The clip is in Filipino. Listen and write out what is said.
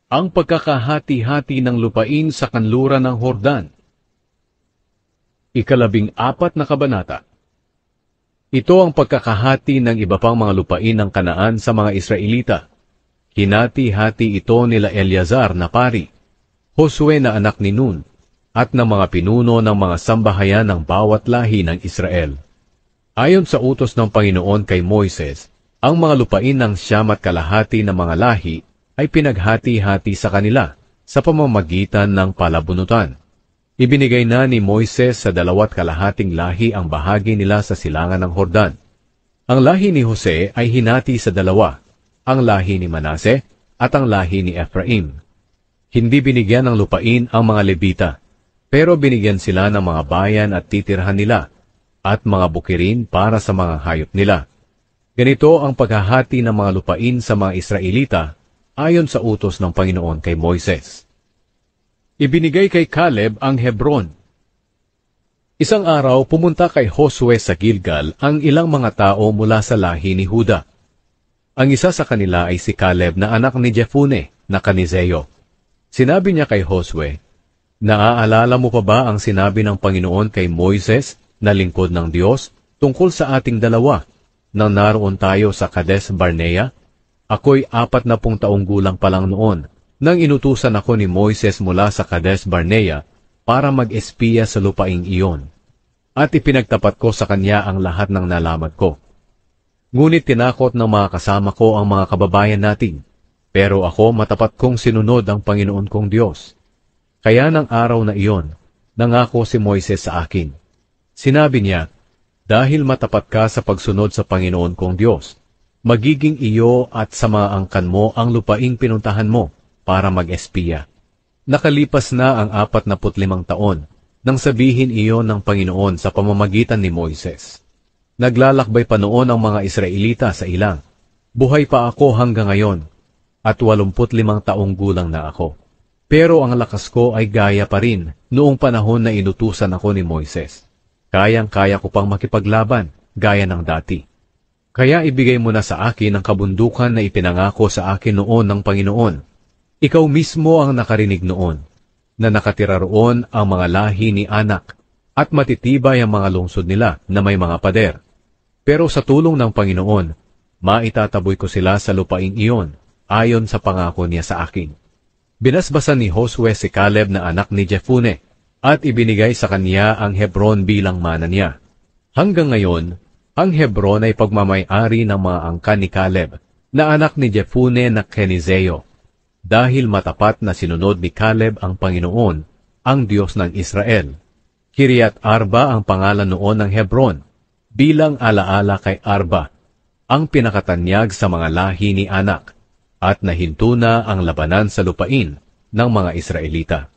Ang pagkakahati-hati ng lupain sa kanluran ng Hordan. 14 na kabanata. Ito ang pagkakahati ng iba pang mga lupain ng Kanaan sa mga Israelita. Hinati-hati ito nila Eleazar na pari, Josue na anak ni Nun, at ng mga pinuno ng mga sambahayan ng bawat lahi ng Israel. Ayon sa utos ng Panginoon kay Moises, ang mga lupain ng 9 ng mga lahi ay pinaghati-hati sa kanila sa pamamagitan ng palabunutan. Ibinigay na ni Moises sa 2 lahi ang bahagi nila sa silangan ng Hordan. Ang lahi ni Jose ay hinati sa 2, ang lahi ni Manase at ang lahi ni Ephraim. Hindi binigyan ng lupain ang mga Levita, pero binigyan sila ng mga bayan at titirhan nila, at mga bukirin para sa mga hayop nila. Ganito ang paghahati ng mga lupain sa mga Israelita ayon sa utos ng Panginoon kay Moises. Ibinigay kay Caleb ang Hebron. Isang araw pumunta kay Josue sa Gilgal ang ilang mga tao mula sa lahi ni Huda. Ang isa sa kanila ay si Caleb na anak ni Jefune na Kanizeo. Sinabi niya kay Josue, "Naaalala mo pa ba ang sinabi ng Panginoon kay Moises na lingkod ng Diyos tungkol sa ating dalawa nang naroon tayo sa Kades Barnea? Ako'y 40 taong gulang pa lang noon nang inutusan ako ni Moises mula sa Kades Barnea para mag-espiya sa lupaing iyon, at ipinagtapat ko sa kanya ang lahat ng nalaman ko. Ngunit tinakot ng mga kasama ko ang mga kababayan natin, pero ako matapat kong sinunod ang Panginoon kong Diyos. Kaya ng araw na iyon, nangako si Moises sa akin. Sinabi niya, dahil matapat ka sa pagsunod sa Panginoon kong Diyos, magiging iyo at sa mga angkan mo ang lupaing pinuntahan mo para mag-espiya." Nakalipas na ang 45 taon nang sabihin iyon ng Panginoon sa pamamagitan ni Moises. Naglalakbay pa noon ang mga Israelita sa ilang. Buhay pa ako hanggang ngayon, at 85 taong gulang na ako. Pero ang lakas ko ay gaya pa rin noong panahon na inutusan ako ni Moises. Kayang-kaya ko pang makipaglaban, gaya ng dati. Kaya ibigay mo na sa akin ang kabundukan na ipinangako sa akin noon ng Panginoon. Ikaw mismo ang nakarinig noon, na nakatira roon ang mga lahi ni Anak, at matitibay ang mga lungsod nila na may mga pader. Pero sa tulong ng Panginoon, maitataboy ko sila sa lupaing iyon, ayon sa pangako niya sa akin. Binasbasan ni Josue si Caleb na anak ni Jefune, at ibinigay sa kanya ang Hebron bilang mana niya. Hanggang ngayon, ang Hebron ay pagmamay-ari ng mga angkan ni Caleb, na anak ni Jefune na Kenizeo, dahil matapat na sinunod ni Caleb ang Panginoon, ang Diyos ng Israel. Kiriat Arba ang pangalan noon ng Hebron, bilang alaala kay Arba, ang pinakatanyag sa mga lahi ni Anak, at nahinto na ang labanan sa lupain ng mga Israelita.